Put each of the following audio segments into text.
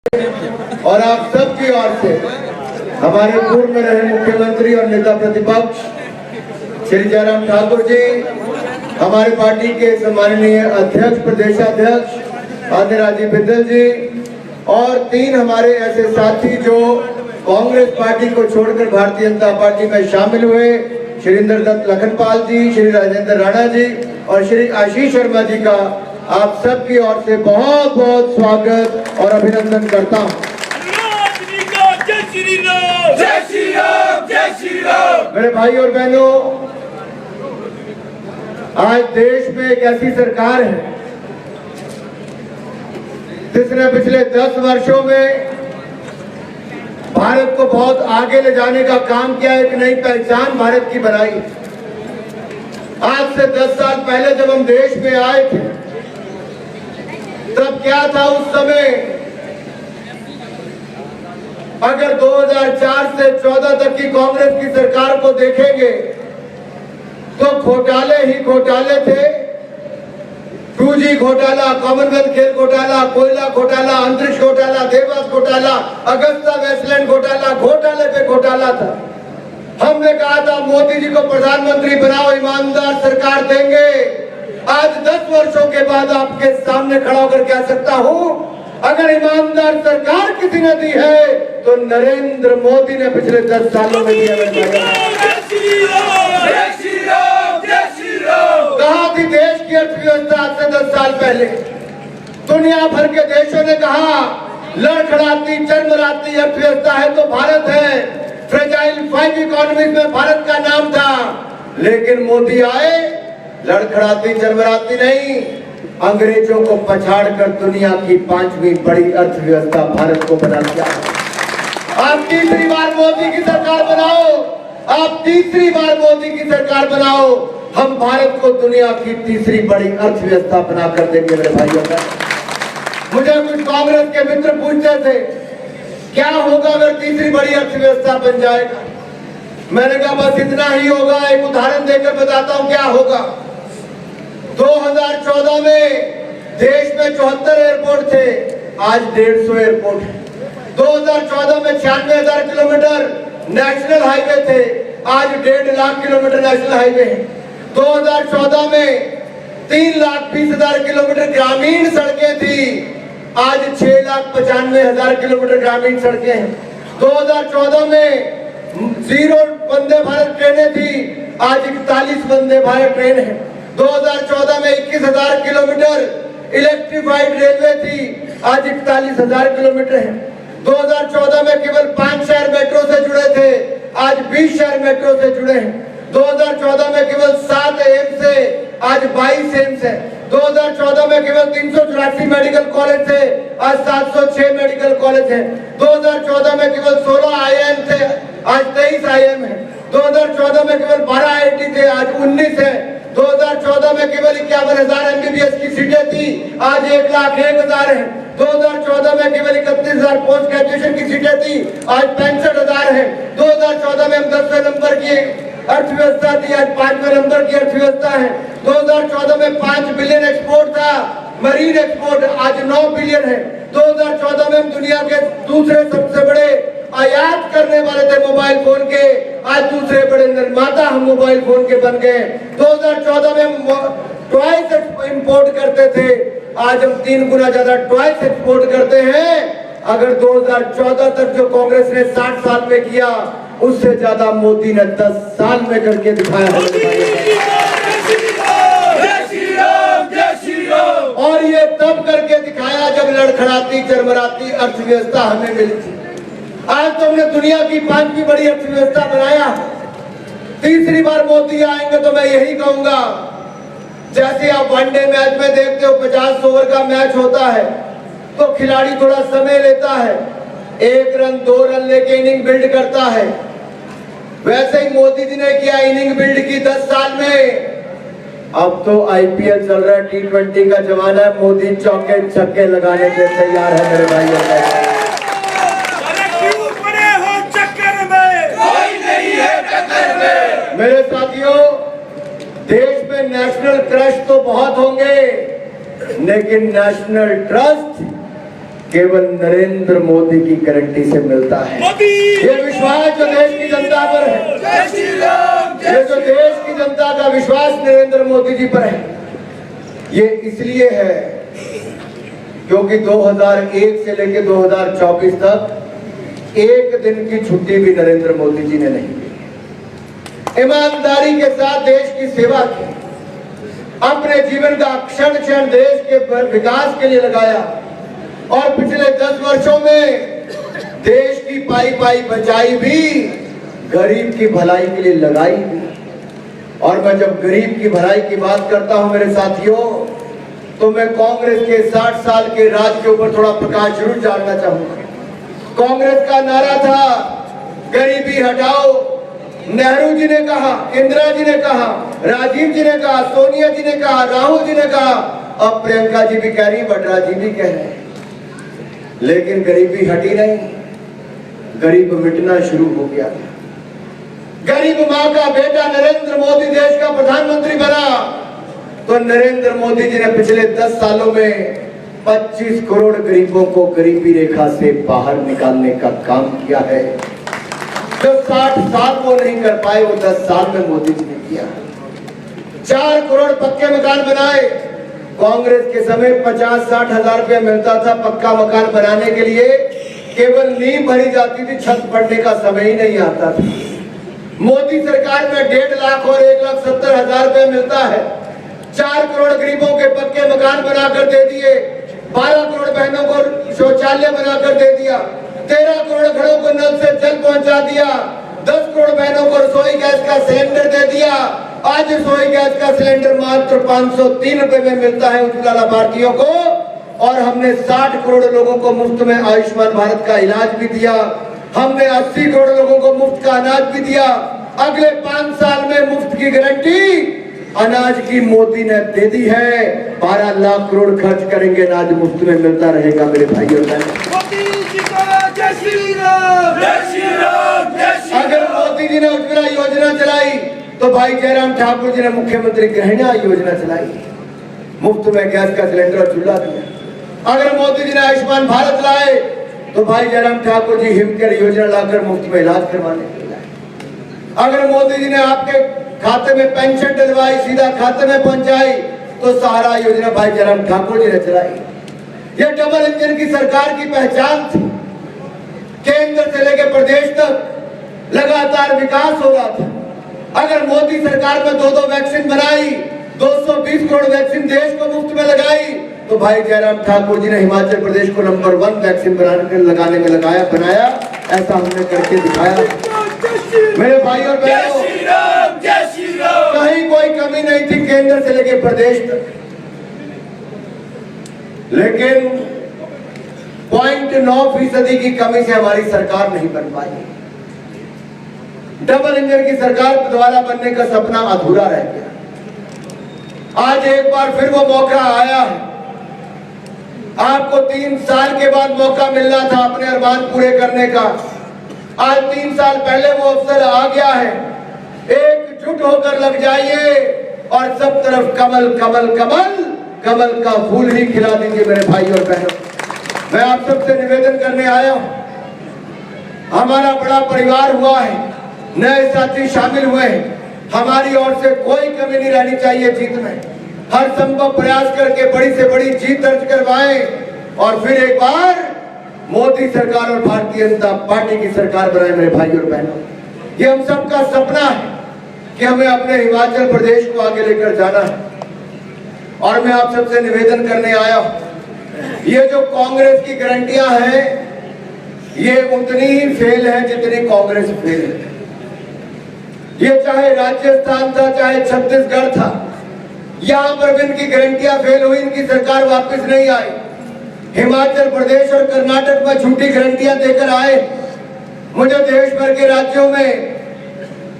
और आप सबकी ओर से हमारे पूर्व में रहे मुख्यमंत्री और नेता प्रतिपक्ष श्री जयराम ठाकुर जी, हमारे पार्टी के सम्माननीय अध्यक्ष प्रदेशाध्यक्ष आदरणीय राजीव बिंदल जी और 3 हमारे ऐसे साथी जो कांग्रेस पार्टी को छोड़कर भारतीय जनता पार्टी में शामिल हुए, श्री इंद्र दत्त लखनपाल जी, श्री राजेंद्र राणा जी और श्री आशीष शर्मा जी का आप सबकी ओर से बहुत बहुत स्वागत और अभिनंदन करता हूँ। मेरे भाई और बहनों, आज देश में एक ऐसी सरकार है जिसने पिछले 10 वर्षों में भारत को बहुत आगे ले जाने का काम किया, एक नई पहचान भारत की बनाई। आज से 10 साल पहले जब हम देश में आए थे तब क्या था उस समय, अगर 2004 से 14 तक की कांग्रेस की सरकार को देखेंगे तो घोटाले ही घोटाले थे। 2G घोटाला, कॉमनवेल्थ खेल घोटाला, कोयला घोटाला, अंतरिक्ष घोटाला, देवास घोटाला, अगस्ता वेस्टलैंड घोटाला, घोटाले पे घोटाला था। हमने कहा था मोदी जी को प्रधानमंत्री बनाओ, ईमानदार सरकार देंगे। आज 10 वर्षों के बाद आपके सामने खड़ा होकर कह सकता हूं, अगर ईमानदार सरकार किसी ने दी है तो नरेंद्र मोदी ने पिछले 10 सालों में दिया। कहा थी देश की अर्थव्यवस्था आज से 10 साल पहले, दुनिया भर के देशों ने कहा लड़खड़ाती चरमराती अर्थव्यवस्था है तो भारत है, फ्रेजाइल 5 इकोनॉमी में भारत का नाम था। लेकिन मोदी आए, लड़खड़ाती चरमराती नहीं, अंग्रेजों को पछाड़कर दुनिया की 5वीं बड़ी अर्थव्यवस्था भारत को बना दिया। आप तीसरी बार मोदी की सरकार बनाओ, आप तीसरी बार मोदी की सरकार बनाओ, हम भारत को दुनिया की तीसरी बड़ी अर्थव्यवस्था बनाकर देंगे। मेरे भाइयों का मुझे कुछ कांग्रेस के मित्र पूछते थे क्या होगा अगर तीसरी बड़ी अर्थव्यवस्था बन जाएगा। मैंने कहा बस इतना ही होगा। एक उदाहरण देकर बताता हूं क्या होगा। 2014 में देश में 74 एयरपोर्ट थे, आज 150 एयरपोर्ट है। 2014 में 96,000 किलोमीटर नेशनल हाईवे थे, आज 1.5 लाख किलोमीटर नेशनल हाईवे है। 2014 में 3,20,000 किलोमीटर ग्रामीण सड़कें थी, आज 6,95,000 किलोमीटर ग्रामीण सड़कें हैं। 2014 में 0 वंदे भारत ट्रेनें थी, आज 41 वंदे भारत ट्रेन है। 2014 में 21,000 किलोमीटर इलेक्ट्रिफाइड रेलवे थी, आज 41,000 किलोमीटर है। 2014 में केवल 5 शहर मेट्रो से जुड़े थे, आज 20 शहर मेट्रो से जुड़े हैं। 2014 में केवल 7 एम्स से, आज 22 एम्स है। 2014 में केवल 384 मेडिकल कॉलेज थे, आज 706 मेडिकल कॉलेज है। 2014 में केवल 16 IIM थे, आज 23 IIM है। 2014 में केवल 12 IIT थे, आज 19 है। 2014 में केवल 51,000 MBBS की सीटें थी, आज 1,01,000 है। 2014 में केवल 31,000 पोस्ट ग्रेजुएशन की सीटें थी, आज 65,000 है। 2014 में हम 10वें नंबर की अर्थव्यवस्था थी, आज 5वें नंबर की अर्थव्यवस्था है। 2014 में 5 बिलियन एक्सपोर्ट था, मरीन एक्सपोर्ट आज 9 बिलियन है। 2014 में हम दुनिया के दूसरे सबसे बड़े आयात करने वाले थे मोबाइल फोन के, आज दूसरे बड़े निर्माता हम मोबाइल फोन के बन गए। 2014 में हम टॉयज इंपोर्ट करते थे, आज हम 3 गुना ज्यादा टॉयज एक्सपोर्ट करते हैं। अगर 2014 तक जो कांग्रेस ने 60 साल में किया, उससे ज्यादा मोदी ने 10 साल में करके दिखाया है। और ये तब करके दिखाया जब लड़खड़ाती चरमराती अर्थव्यवस्था हमें मिली थी। आज तो हमने दुनिया की 5वीं बड़ी अर्थव्यवस्था बनाया। तीसरी बार मोदी आएंगे तो मैं यही कहूंगा, जैसे आप वनडे मैच में देखते हो 50 ओवर का मैच होता है तो खिलाड़ी थोड़ा समय लेता है, 1 रन 2 रन लेके इनिंग बिल्ड करता है। वैसे ही मोदी जी ने किया, इनिंग बिल्ड की 10 साल में। अब तो IPL चल रहा है, T20 का जमाना है, मोदी चौके छक्के लगाने के तैयार है। मेरे भाई मेरे साथियों, देश में नेशनल क्रश तो बहुत होंगे, लेकिन नेशनल ट्रस्ट केवल नरेंद्र मोदी की गारंटी से मिलता है। ये विश्वास जो देश की जनता पर है, ये जो देश की जनता का विश्वास नरेंद्र मोदी जी पर है, ये इसलिए है क्योंकि 2001 से लेकर 2024 तक एक दिन की छुट्टी भी नरेंद्र मोदी जी ने नहीं ली। ईमानदारी के साथ देश की सेवा की, अपने जीवन का क्षण क्षण देश के विकास के लिए लगाया और पिछले 10 वर्षों में देश की पाई पाई बचाई भी, गरीब की भलाई के लिए लगाई भी। और मैं जब गरीब की भलाई की बात करता हूं मेरे साथियों, तो मैं कांग्रेस के 60 साल के राज के ऊपर थोड़ा प्रकाश जरूर डालना चाहूंगा। कांग्रेस का नारा था गरीबी हटाओ। नेहरू जी ने कहा, इंदिरा जी ने कहा, राजीव जी ने कहा, सोनिया जी ने कहा, राहुल जी ने कहा, अब प्रियंका जी भी कह रही, वड्रा जी भी कह रहे हैं। लेकिन गरीबी हटी नहीं, गरीब मिटना शुरू हो गया। गरीब मां का बेटा नरेंद्र मोदी देश का प्रधानमंत्री बना, तो नरेंद्र मोदी जी ने पिछले 10 सालों में 25 करोड़ गरीबों को गरीबी रेखा से बाहर निकालने का काम किया है। जो 60 साल वो नहीं कर पाए, वो 10 साल में मोदी जी ने किया। 4 करोड़ पक्के मकान बनाए। कांग्रेस के समय 50-60 हजार रुपया मिलता था पक्का मकान बनाने के लिए, केवल नींव भरी जाती थी, छत पड़ने का समय ही नहीं आता था। मोदी सरकार में 1.5 लाख और 1,70,000 रुपया मिलता है। 4 करोड़ गरीबों के पक्के मकान बनाकर दे दिए, 12 करोड़ बहनों को शौचालय बनाकर दे दिया, 13 करोड़ घरों को नल से जल पहुंचा दिया, 10 करोड़ बहनों को रसोई गैस का सिलेंडर दे दिया। आज रसोई गैस का सिलेंडर मात्र 503 रुपए में मिलता है उज्ज्वला लाभार्थियों को। और हमने 60 करोड़ लोगों को मुफ्त में आयुष्मान भारत का इलाज भी दिया। हमने 80 करोड़ लोगों को मुफ्त का अनाज भी दिया। अगले 5 साल में मुफ्त की गारंटी अनाज की मोदी ने दे दी है। 12 लाख करोड़ खर्च करेंगे, अनाज मुफ्त में मिलता रहेगा मेरे भाइयों बहनों। अगर मोदी जी ने उज्ज्वला योजना चलाई तो भाई जयराम ठाकुर जी ने मुख्यमंत्री गृहिणी योजना चलाई, मुफ्त में गैस का सिलेंडर और चूल्हा दिया। अगर मोदी जी ने आयुष्मान भारत लाए तो भाई जयराम ठाकुर जी हिमकेयर योजना लाकर मुफ्त में इलाज करवाने के लिए लाए। अगर मोदी जी ने आपके खाते में पेंशन डलवाई, सीधा खाते में पहुंचाई, तो सहारा योजना भाई जयराम ठाकुर जी ने चलाई। ये डबल इंजन की सरकार की पहचान थी। केंद्र से लेकर प्रदेश तक लगातार विकास हो रहा था। अगर मोदी सरकार में 2-2 वैक्सीन बनाई, 220 करोड़ वैक्सीन देश को मुफ्त में लगाई, तो भाई जयराम ठाकुर जी ने हिमाचल प्रदेश को नंबर 1 वैक्सीन लगाने में बनाया। ऐसा हमने करके दिखाया। मेरे भाई और बहनों, कहीं कोई कमी नहीं थी केंद्र से लेकर प्रदेश तक। लेकिन 0.9% की कमी से हमारी सरकार नहीं बन पाई। डबल इंजन की सरकार द्वारा बनने का सपना अधूरा रह गया। आज एक बार फिर वो मौका आया है। आपको 3 साल के बाद मौका मिलना था अपने अरमान पूरे करने का। आज 3 साल पहले वो अवसर आ गया है। एकजुट होकर लग जाइए और सब तरफ कमल कमल कमल कमल का फूल ही खिला दीजिए मेरे भाई और बहनों। मैं आप सबसे निवेदन करने आया हूं। हमारा बड़ा परिवार हुआ है, नए साथी शामिल हुए हैं। हमारी ओर से कोई कमी नहीं रहनी चाहिए जीत में। हर संभव प्रयास करके बड़ी से बड़ी जीत दर्ज करवाएं और फिर एक बार मोदी सरकार और भारतीय जनता पार्टी की सरकार बनाए मेरे भाई और बहनों। ये हम सबका सपना है कि हमें अपने हिमाचल प्रदेश को आगे लेकर जाना है। और मैं आप सबसे निवेदन करने आया हूं, ये जो कांग्रेस की गारंटियां हैं, ये उतनी ही फेल है जितनी कांग्रेस फेल है। ये चाहे राजस्थान था, चाहे छत्तीसगढ़ था, यहां पर भी इनकी गारंटियां फेल हुई, इनकी सरकार वापस नहीं आई। हिमाचल प्रदेश और कर्नाटक में झूठी गारंटियां देकर आए। मुझे देश भर के राज्यों में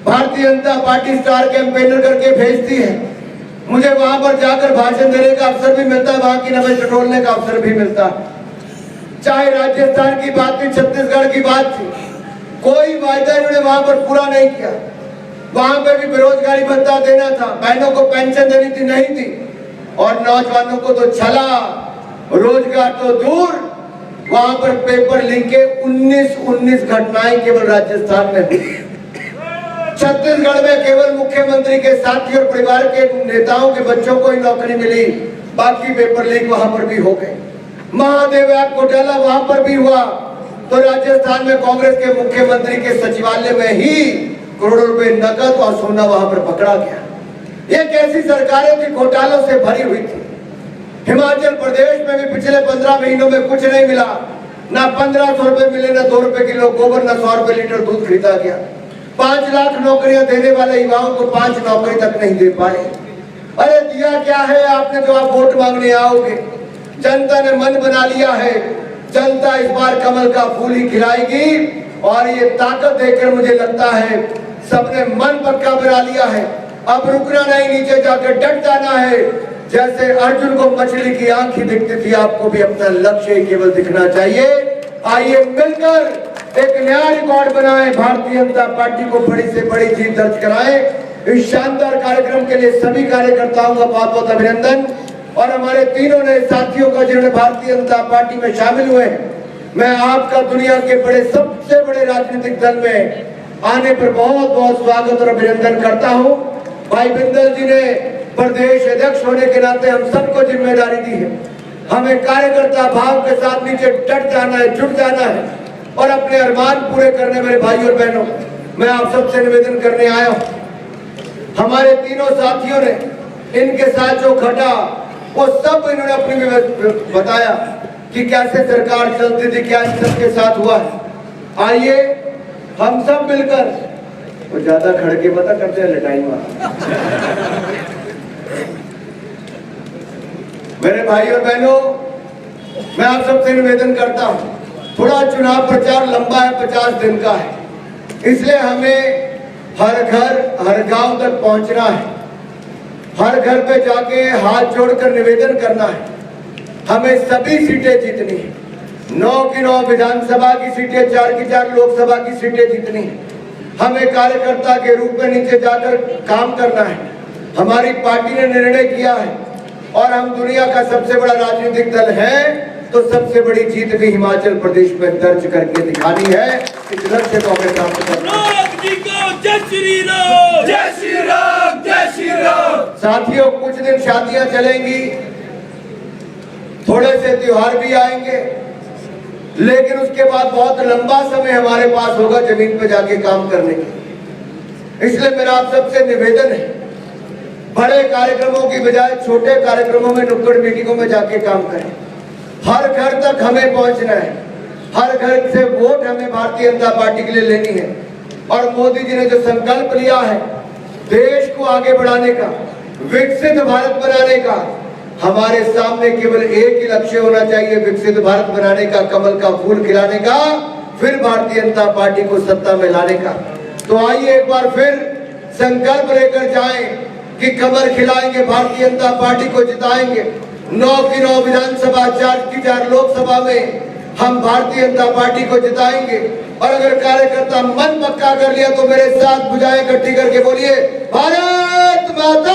Bharatiya Janata party star campaigner करके भेजती है। मुझे वहां पर जाकर भाषण देने का अवसर भी मिलता है, वहां की नमक टटोलने का अवसर भी मिलता है। चाहे राजस्थान की बात थी, छत्तीसगढ़ की बात थी, कोई वायदा इन्होंने वहां पर पूरा नहीं किया। वहां पे भी बेरोजगारी भत्ता देना था, बहनों को पेंशन देनी थी, नहीं दी। और नौजवानों को तो छला, रोजगार तो दूर, वहां पर पेपर लीक के 19 घटनाएं केवल राजस्थान में हुई। छत्तीसगढ़ में केवल मुख्यमंत्री के साथी और परिवार के नेताओं के बच्चों को ही नौकरी मिली, बाकी पेपर लीक वहां पर भी हो गए। महादेव ऐप घोटाला वहां पर भी हुआ, तो राजस्थान में कांग्रेस के मुख्यमंत्री के सचिवालय में ही करोड़ों रुपए नकद और सोना वहां पर पकड़ा गया। ये कैसी सरकारें थी, घोटालों से भरी हुई थी। हिमाचल प्रदेश में भी पिछले 15 महीनों में कुछ नहीं मिला, ना 1500 रुपए मिले, ना 2 रुपए किलो गोबर, ना 100 रुपए लीटर दूध खरीदा गया। 5 लाख नौकरियां देने वाले युवाओं को 5 नौकरी तक नहीं दे पाए। अरे दिया क्या है आपने जो आप वोट मांगने आओगे? जनता ने मन बना लिया है, जनता इस बार कमल का फूल ही खिलाएगी। और ये ताकत देखकर मुझे लगता है सबने मन पक्का बना लिया है। अब रुकना नहीं, नीचे जाकर डट जाना है। जैसे अर्जुन को मछली की आंख ही दिखती थी, आपको भी अपना लक्ष्य ही केवल दिखना चाहिए। आइए मिलकर एक नया रिकॉर्ड बनाएं, भारतीय जनता पार्टी को बड़ी से बड़ी जीत दर्ज कराएं। इस शानदार कार्यक्रम के लिए सभी कार्यकर्ताओं का बहुत बहुत अभिनंदन। और हमारे तीनों नए साथियों का जिन्होंने भारतीय जनता पार्टी में शामिल हुए, मैं आपका दुनिया के बड़े सबसे बड़े राजनीतिक दल में आने पर बहुत बहुत स्वागत और अभिनंदन करता हूं। भाई बिंदल जी ने प्रदेश अध्यक्ष होने के नाते हम सबको जिम्मेदारी दी है। हमें कार्यकर्ता भाव के साथ नीचे डट जाना है, जुट जाना है और अपने अरमान पूरे करने। मेरे भाई और बहनों, मैं आप सबसे निवेदन करने आया हूं। हमारे तीनों साथियों ने इनके साथ जो घटा वो सब इन्होंने अपनी बताया कि कैसे सरकार चलती थी, क्या इन सबके साथ हुआ है। आइए हम सब मिलकर, वो ज्यादा खड़के मत करते हैं लटाई वाला। मेरे भाई और बहनों, मैं आप सबसे निवेदन करता हूं, थोड़ा चुनाव प्रचार लंबा है, 50 दिन का है, इसलिए हमें हर घर हर गांव तक पहुंचना है। हर घर पे जाके हाथ जोड़कर निवेदन करना है। हमें सभी सीटें जीतनी है। 9 की 9 विधानसभा की सीटें, 4 की 4 लोकसभा की सीटें जीतनी है। हमें कार्यकर्ता के रूप में नीचे जाकर काम करना है। हमारी पार्टी ने निर्णय किया है और हम दुनिया का सबसे बड़ा राजनीतिक दल है, तो सबसे बड़ी जीत भी हिमाचल प्रदेश में दर्ज करके दिखानी है। इस लक्ष्य को हमें प्राप्त करना है। जय श्री राम, जय श्री राम, जय श्री राम। साथियों, कुछ दिन शादियां चलेंगी, थोड़े से त्योहार भी आएंगे, लेकिन उसके बाद बहुत लंबा समय हमारे पास होगा जमीन पे जाके काम करने के। इसलिए मेरा आप सबसे निवेदन है, बड़े कार्यक्रमों की बजाय छोटे कार्यक्रमों में, नुक्कड़ मीटिंगों में जाके काम करें। हर घर तक हमें पहुंचना है, हर घर से वोट हमें भारतीय जनता पार्टी के लिए लेनी है। और मोदी जी ने जो संकल्प लिया है देश को आगे बढ़ाने का, विकसित भारत बनाने का, हमारे सामने केवल एक ही लक्ष्य होना चाहिए, विकसित भारत बनाने का, कमल का फूल खिलाने का, फिर भारतीय जनता पार्टी को सत्ता में लाने का। तो आइए एक बार फिर संकल्प लेकर जाएं कि कमल खिलाएंगे, भारतीय जनता पार्टी को जिताएंगे। 9 की 9 विधानसभा, 4 की 4 लोकसभा में हम भारतीय जनता पार्टी को जिताएंगे। और अगर कार्यकर्ता मन पक्का कर लिया तो मेरे साथ भुजाएं इकट्ठी करके बोलिए, भारत माता